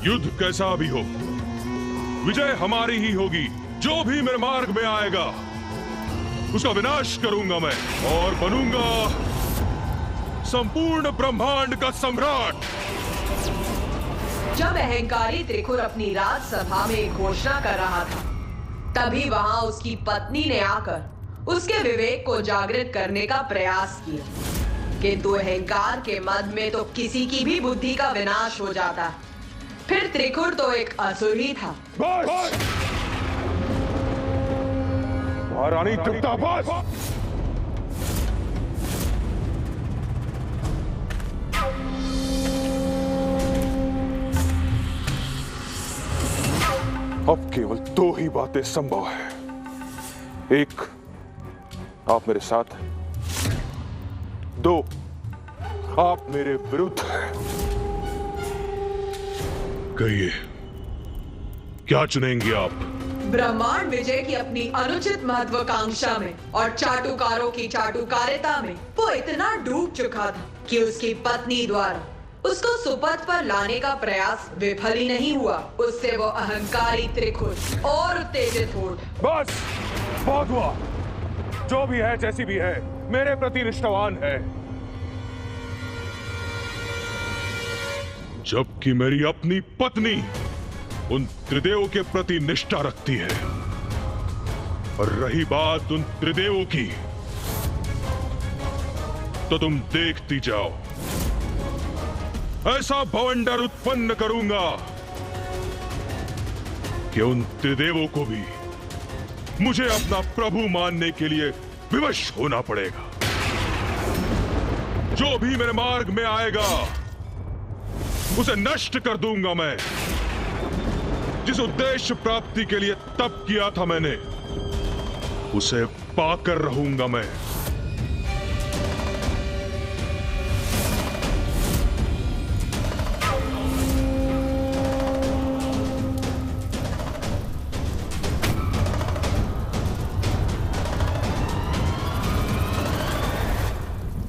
युद्ध कैसा भी हो, विजय हमारी ही होगी। जो भी मेरे मार्ग में आएगा उसका विनाश करूंगा मैं और बनूंगा संपूर्ण ब्रह्मांड का सम्राट। जब अहंकारी त्रिकुर अपनी राजसभा में घोषणा कर रहा था, तभी वहां उसकी पत्नी ने आकर उसके विवेक को जागृत करने का प्रयास किया। किंतु अहंकार के मद में तो किसी की भी बुद्धि का विनाश हो जाता। फिर त्रिकुर तो एक असुर ही था। महारानी तृप्ता, बस! अब केवल दो ही बातें संभव है। एक, आप मेरे साथ, दो, आप मेरे विरुद्ध हैं। कहिए, क्या चुनेंगे आप? ब्रह्मांड विजय की अपनी अनुचित महत्वाकांक्षा में और चाटुकारों की चाटुकारिता में वो इतना डूब चुका था कि उसकी पत्नी द्वारा उसको सुपथ पर लाने का प्रयास विफल ही नहीं हुआ। उससे वो अहंकारी त्रिकुर और उत्तेजित हो उठा। बस, बहुत हुआ। जो भी है, जैसी भी है, मेरे प्रति निष्ठावान है। जबकि मेरी अपनी पत्नी उन त्रिदेवों के प्रति निष्ठा रखती है। और रही बात उन त्रिदेवों की, तो तुम देखती जाओ। ऐसा भवंडर उत्पन्न करूंगा कि उन त्रिदेवों को भी मुझे अपना प्रभु मानने के लिए विवश होना पड़ेगा। जो भी मेरे मार्ग में आएगा उसे नष्ट कर दूंगा मैं। जिस उद्देश्य प्राप्ति के लिए तप किया था मैंने, उसे पाकर रहूंगा मैं।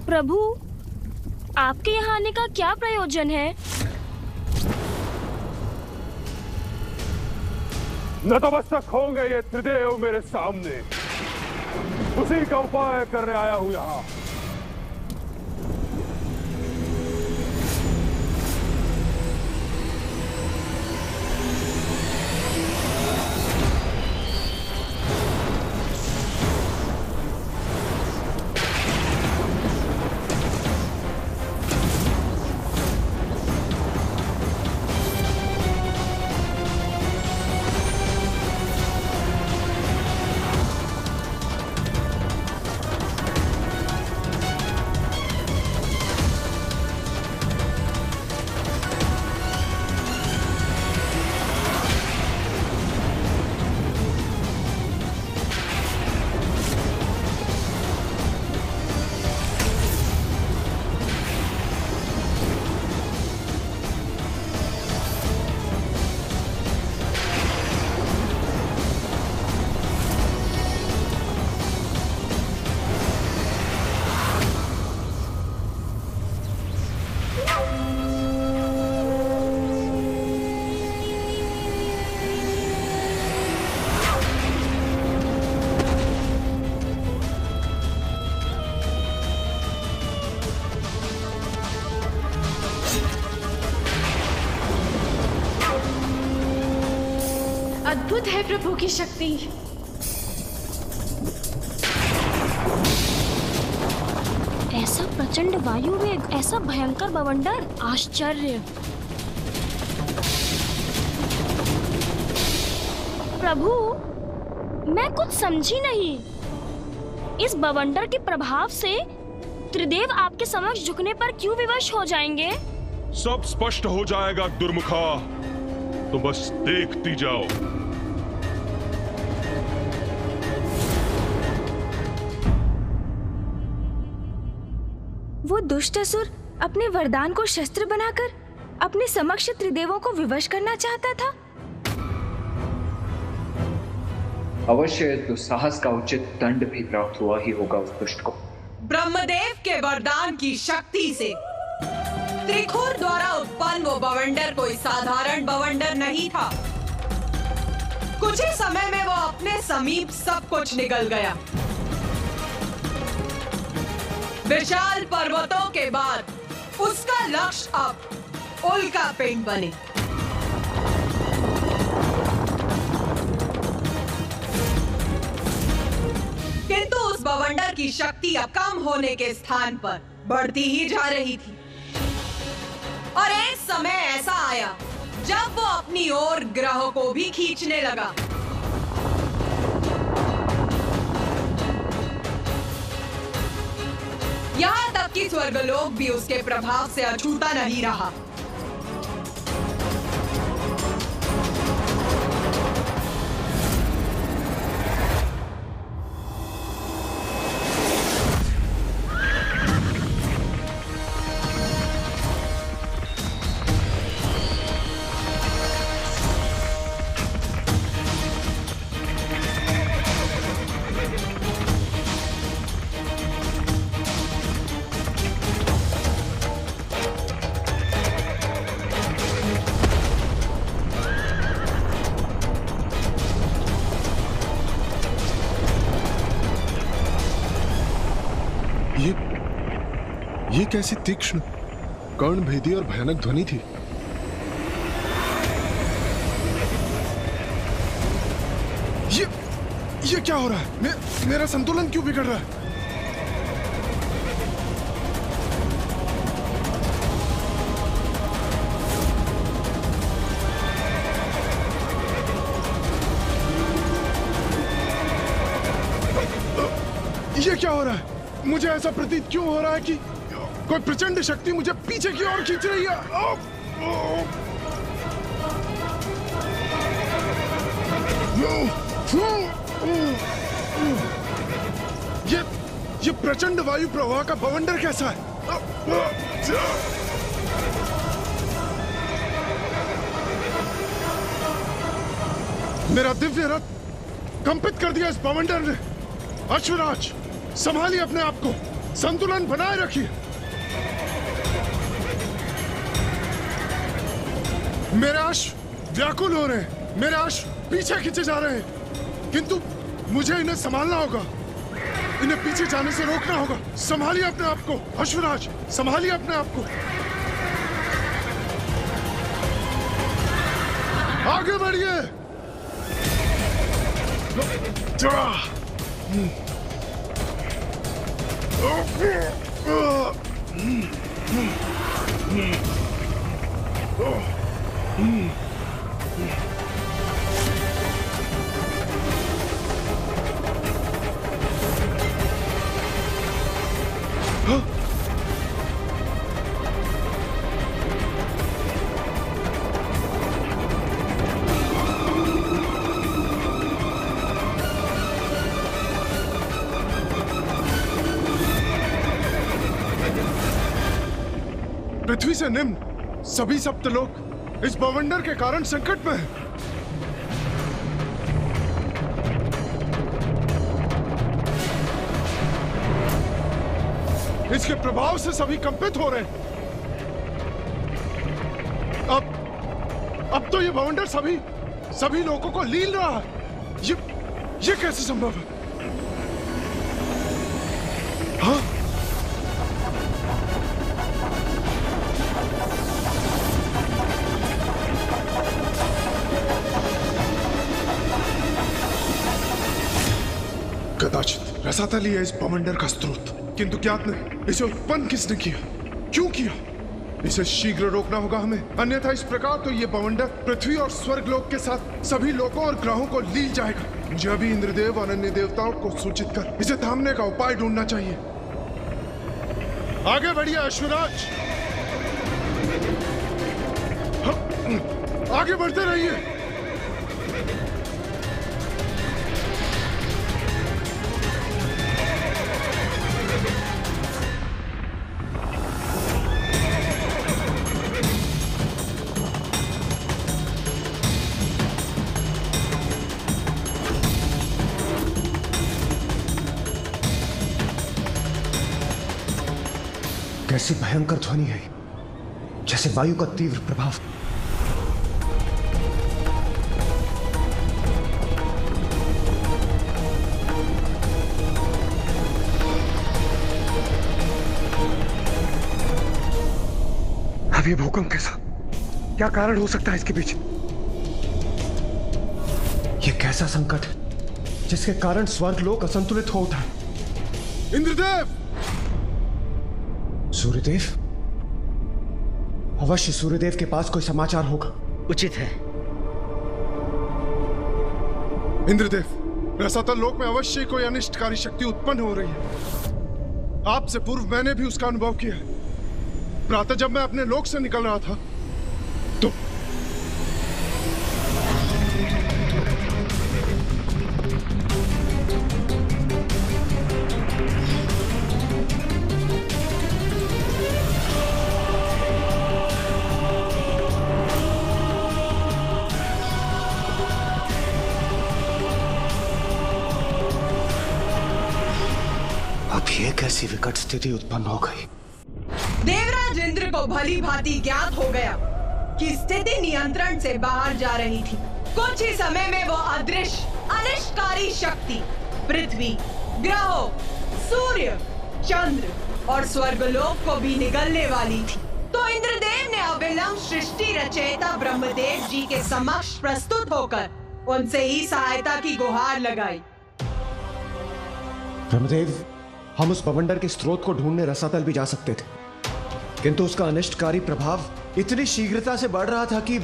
प्रभु, आपके यहाँ आने का क्या प्रयोजन है? नतमस्तक होंगे ये त्रिदेव मेरे सामने। उसी का उपाय करने आया हूं यहां। अद्भुत है प्रभु की शक्ति। ऐसा प्रचंड वायु वेग, ऐसा भयंकर बवंडर, आश्चर्य। प्रभु, मैं कुछ समझी नहीं। इस बवंडर के प्रभाव से त्रिदेव आपके समक्ष झुकने पर क्यों विवश हो जाएंगे? सब स्पष्ट हो जाएगा दुर्मुखा, तो बस देखती जाओ। वो दुष्ट असुर अपने वरदान को शस्त्र बनाकर अपने समक्ष त्रिदेवों को विवश करना चाहता था। अवश्य दुस्साहस का उचित दंड भी प्राप्त हुआ ही होगा उस दुष्ट को। ब्रह्मदेव के वरदान की शक्ति से त्रिखुर द्वारा उत्पन्न वो बवंडर कोई साधारण बवंडर नहीं था। कुछ ही समय में वो अपने समीप सब कुछ निगल गया। विशाल पर्वतों के बाद उसका लक्ष्य अब उल्का पिंड बने। किंतु उस बवंडर की शक्ति अब कम होने के स्थान पर बढ़ती ही जा रही थी और एक समय ऐसा आया जब वो अपनी ओर ग्रहों को भी खींचने लगा। यहां तक कि स्वर्गलोक भी उसके प्रभाव से अछूता नहीं रहा। ये कैसी तीक्ष्ण, कर्णभेदी और भयानक ध्वनि थी। ये क्या हो रहा है? मेरा संतुलन क्यों बिगड़ रहा है? ये क्या हो रहा है? मुझे ऐसा प्रतीत क्यों हो रहा है कि कोई प्रचंड शक्ति मुझे पीछे की ओर खींच रही है। ये प्रचंड वायु प्रवाह का बवंडर कैसा है? मेरा दिव्य रथ कंपित कर दिया इस बवंडर ने। अश्वराज, संभालिए अपने आप को, संतुलन बनाए रखिए। मेरे अश्व व्याकुल हो रहे हैं, मेरे अश्व पीछे खींचे जा रहे हैं, किंतु मुझे इन्हें संभालना होगा, इन्हें पीछे जाने से रोकना होगा। संभालिए अपने आप को अश्वराज, संभालिए अपने आप को। आगे बढ़िए। पृथ्वी से निम्न सभी सप्तलोक इस बवंडर के कारण संकट में हैं। इसके प्रभाव से सभी कंपित हो रहे हैं। अब तो ये बवंडर सभी लोगों को लील रहा है। ये कैसे संभव है? हाँ? कदाचित रसातली है इस बवंडर का स्रोत, किंतु ज्ञात नहीं इसे उत्पन्न किसने किया, क्यों किया। इसे शीघ्र रोकना होगा हमें, अन्यथा इस प्रकार तो ये बवंडर पृथ्वी और स्वर्गलोक के साथ सभी लोगों और ग्रहों को लील जाएगा। मुझे अभी इंद्रदेव और अन्य देवताओं को सूचित कर इसे थामने का उपाय ढूंढना चाहिए। आगे बढ़िए अश्वराज, आगे बढ़ते रहिए। कैसी भयंकर ध्वनि है। जैसे वायु का तीव्र प्रभाव। अब ये भूकंप कैसा, क्या कारण हो सकता है इसके पीछे? ये कैसा संकट है जिसके कारण स्वर्ग लोक असंतुलित हो उठा है? इंद्रदेव! सूर्यदेव? अवश्य सूर्यदेव के पास कोई समाचार होगा। उचित है। इंद्रदेव, रसातल लोक में अवश्य कोई अनिष्टकारी शक्ति उत्पन्न हो रही है। आपसे पूर्व मैंने भी उसका अनुभव किया है। प्रातः जब मैं अपने लोक से निकल रहा था तो अब ये कैसी विकट स्थिति उत्पन्न हो गई? देवराज इंद्र को भली भांति ज्ञात हो गया कि स्थिति नियंत्रण से बाहर जा रही थी। कुछ ही समय में वो अदृश्य अनिष्टकारी शक्ति पृथ्वी, ग्रहों, सूर्य, चंद्र और स्वर्गलोक को भी निगलने वाली थी। तो इंद्रदेव ने अविलंब सृष्टि रचयिता ब्रह्मदेव जी के समक्ष प्रस्तुत होकर उनसे ही सहायता की गुहार लगाई। ब्रह्मदेव, हम उस बवंडर के स्रोत को ढूंढने रसातल भी जा सकते थे, किंतु उसका अनिष्टकारी प्रभाव इतनी शीघ्रता से बढ़ रहा था कि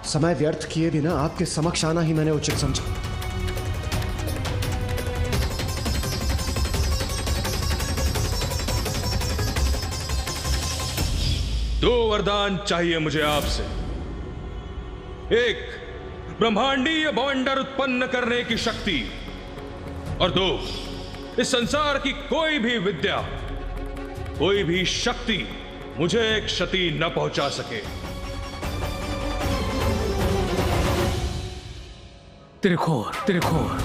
समय व्यर्थ किए बिना आपके समक्ष आना ही मैंने उचित समझा। दो वरदान चाहिए मुझे आपसे। एक, ब्रह्मांडीय बवंडर उत्पन्न करने की शक्ति, और दो, इस संसार की कोई भी विद्या, कोई भी शक्ति मुझे क्षति न पहुंचा सके। त्रिखोर, त्रिखोर।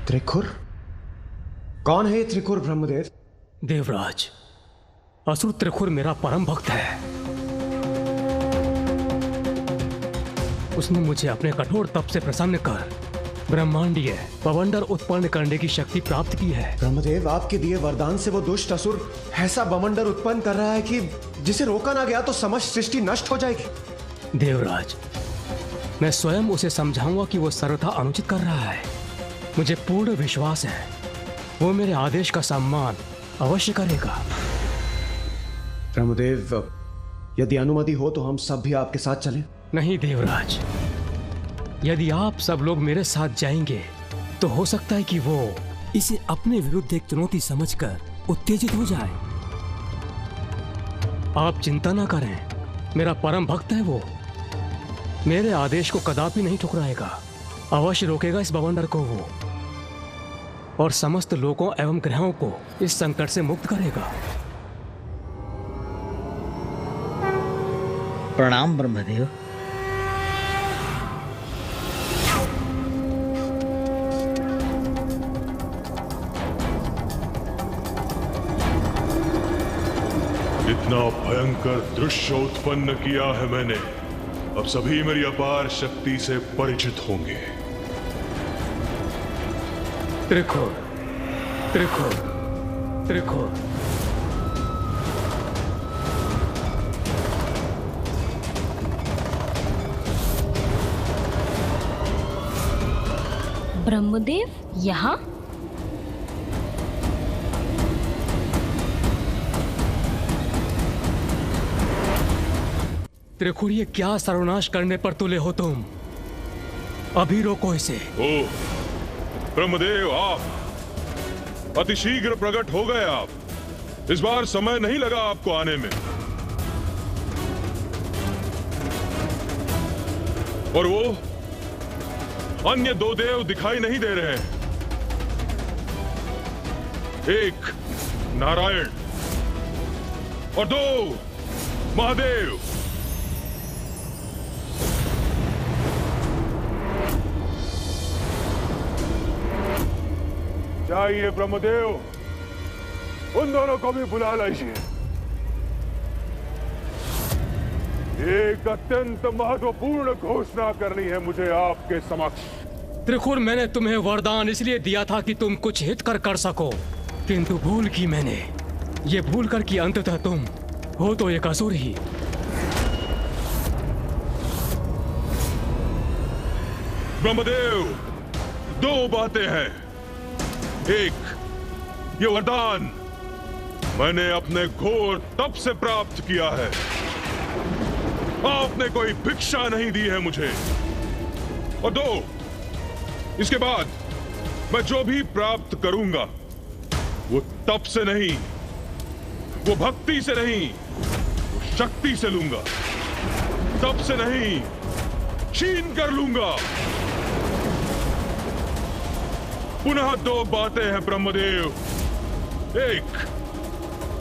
त्रिखुर? कौन है ये त्रिखुर ब्रह्मदेव? देवराज, असुर त्रिखुर मेरा परम भक्त है। उसने मुझे अपने कठोर तप से प्रसन्न कर ब्रह्मांडीय बवंडर उत्पन्न करने की शक्ति प्राप्त की है। ब्रह्मदेव, आपके दिए वरदान से वो दुष्ट असुर ऐसा बवंडर उत्पन्न कर रहा है कि जिसे रोका ना गया तो समस्त सृष्टि नष्ट हो जाएगी। देवराज, मैं स्वयं उसे समझाऊंगा कि वो सर्वथा अनुचित कर रहा है। मुझे पूर्ण विश्वास है वो मेरे आदेश का सम्मान अवश्य करेगा। ब्रह्मदेव, यदि अनुमति हो तो हम सब भी आपके साथ चलें? नहीं देवराज, यदि आप सब लोग मेरे साथ जाएंगे तो हो सकता है कि वो इसे अपने विरुद्ध एक चुनौती समझकर उत्तेजित हो जाए। आप चिंता ना करें, मेरा परम भक्त है वो। मेरे आदेश को कदापि नहीं ठुकराएगा, अवश्य रोकेगा इस बवंडर को वो, और समस्त लोकों एवं ग्रहों को इस संकट से मुक्त करेगा। प्रणाम ब्रह्मदेव। इतना भयंकर दृश्य उत्पन्न किया है मैंने, अब सभी मेरी अपार शक्ति से परिचित होंगे। त्रिखुर, त्रिखुर, त्रिखुर। ब्रह्मदेव यहाँ? त्रिखुर, ये क्या सर्वनाश करने पर तुले हो तुम? अभी रोको इसे। ओ ब्रह्मदेव, आप अतिशीघ्र प्रकट हो गए। आप इस बार समय नहीं लगा आपको आने में, और वो अन्य दो देव दिखाई नहीं दे रहे हैं। एक नारायण और दो महादेव। जाइए ब्रह्मदेव, उन दोनों को भी बुला लाइए। एक अत्यंत महत्वपूर्ण घोषणा करनी है मुझे आपके समक्ष। त्रिशूल, मैंने तुम्हें वरदान इसलिए दिया था कि तुम कुछ हित कर सको, किंतु भूल की मैंने। ये भूल कर कि अंततः तुम हो तो एक असुर ही। ब्रह्मदेव, दो बातें हैं। एक, ये वरदान मैंने अपने घोर तप से प्राप्त किया है। आपने कोई भिक्षा नहीं दी है मुझे। और दो, इसके बाद मैं जो भी प्राप्त करूंगा वो तप से नहीं, वो भक्ति से नहीं, वो शक्ति से लूंगा। तप से नहीं, छीन कर लूंगा। पुनः दो बातें हैं ब्रह्मदेव। एक,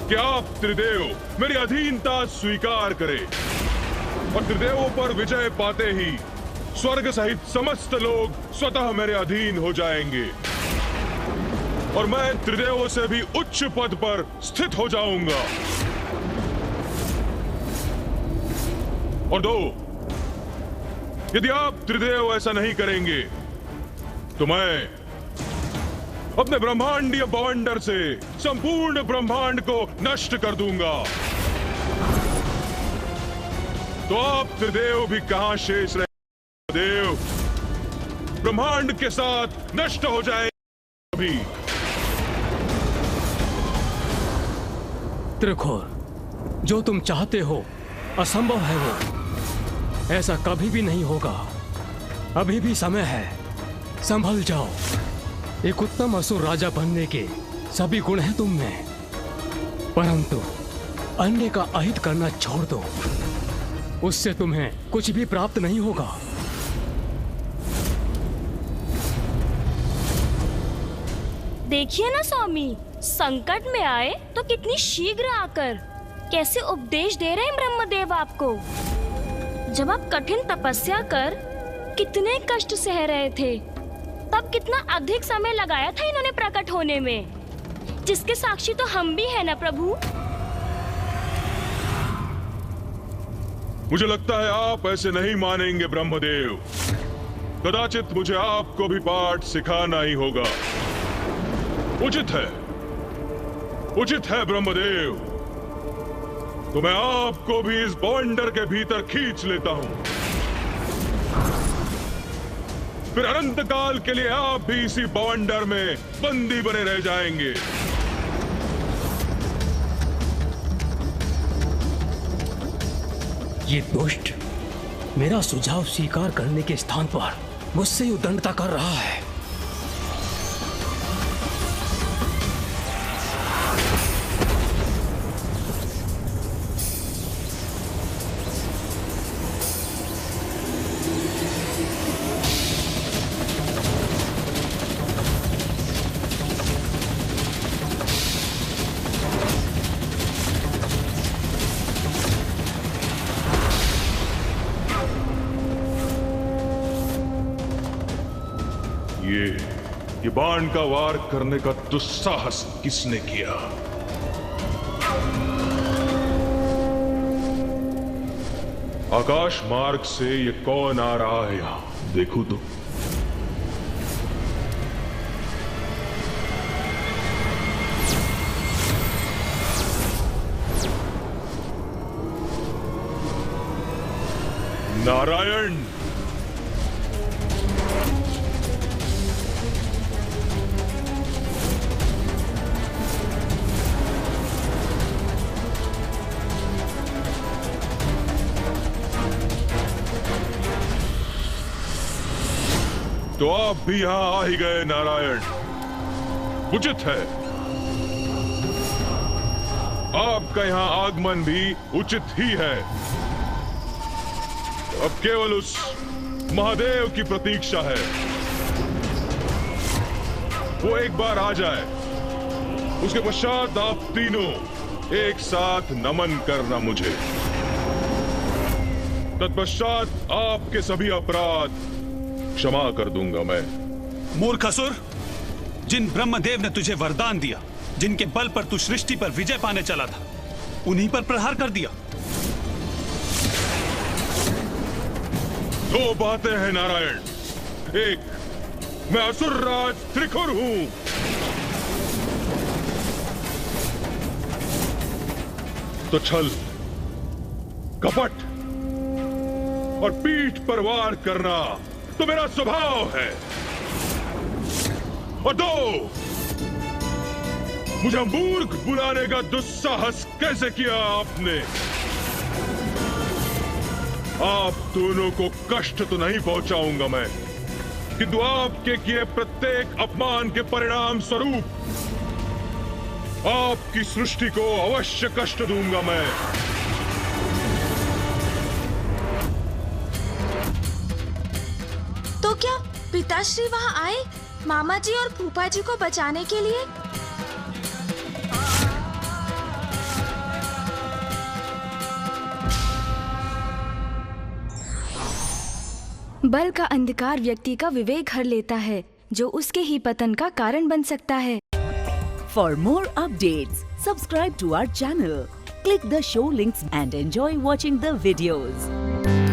कि आप त्रिदेव मेरी अधीनता स्वीकार करें, और त्रिदेवों पर विजय पाते ही स्वर्ग सहित समस्त लोग स्वतः मेरे अधीन हो जाएंगे, और मैं त्रिदेवों से भी उच्च पद पर स्थित हो जाऊंगा। और दो, यदि आप त्रिदेव ऐसा नहीं करेंगे तो मैं अपने ब्रह्मांडीय बवंडर से संपूर्ण ब्रह्मांड को नष्ट कर दूंगा। तो आप त्रिदेव भी कहां शेष रहे देव, ब्रह्मांड के साथ नष्ट हो जाएंगे अभी। त्रिशूल, जो तुम चाहते हो असंभव है वो। ऐसा कभी भी नहीं होगा। अभी भी समय है, संभल जाओ। एक उत्तम असुर राजा बनने के सभी गुण हैं तुम में, परंतु अन्य का अहित करना छोड़ दो। उससे तुम्हें कुछ भी प्राप्त नहीं होगा। देखिए ना स्वामी, संकट में आए तो कितनी शीघ्र आकर कैसे उपदेश दे रहे हैं ब्रह्मदेव आपको। जब आप कठिन तपस्या कर कितने कष्ट सह रहे थे, तब कितना अधिक समय लगाया था इन्होंने प्रकट होने में, जिसके साक्षी तो हम भी हैं ना प्रभु। मुझे लगता है आप ऐसे नहीं मानेंगे ब्रह्मदेव। कदाचित मुझे आपको भी पाठ सिखाना ही होगा। उचित है ब्रह्मदेव। तो मैं आपको भी इस बवंडर के भीतर खींच लेता हूं। फिर अनंत काल के लिए आप भी इसी बवंडर में बंदी बने रह जाएंगे। ये दुष्ट मेरा सुझाव स्वीकार करने के स्थान पर मुझसे उद्दंडता कर रहा है। ये बाण का वार करने का दुस्साहस किसने किया? आकाश मार्ग से ये कौन आ रहा है यहां? देखूं तो। नारायण, तो आप भी यहां आ ही गए नारायण। उचित है, आपका यहां आगमन भी उचित ही है। अब केवल उस महादेव की प्रतीक्षा है। वो एक बार आ जाए, उसके पश्चात आप तीनों एक साथ नमन करना मुझे। तत्पश्चात आपके सभी अपराध क्षमा कर दूंगा मैं। मूर्ख असुर, जिन ब्रह्मदेव ने तुझे वरदान दिया, जिनके बल पर तू सृष्टि पर विजय पाने चला था, उन्हीं पर प्रहार कर दिया। दो बातें हैं नारायण। एक, मैं असुरराज त्रिखुर हूं। तो छल, कपट और पीठ पर वार करना तो मेरा स्वभाव है। और दो, मुझे मूर्ख बुलाने का दुस्साहस कैसे किया आपने? आप दोनों को कष्ट तो नहीं पहुंचाऊंगा मैं, किंतु आपके किए प्रत्येक अपमान के परिणाम स्वरूप आपकी सृष्टि को अवश्य कष्ट दूंगा मैं। तो क्या पिताश्री वहाँ आए मामा जी और फूफा जी को बचाने के लिए? बल का अंधकार व्यक्ति का विवेक हर लेता है, जो उसके ही पतन का कारण बन सकता है। For more updates, subscribe to our channel, click the show links and enjoy watching the videos.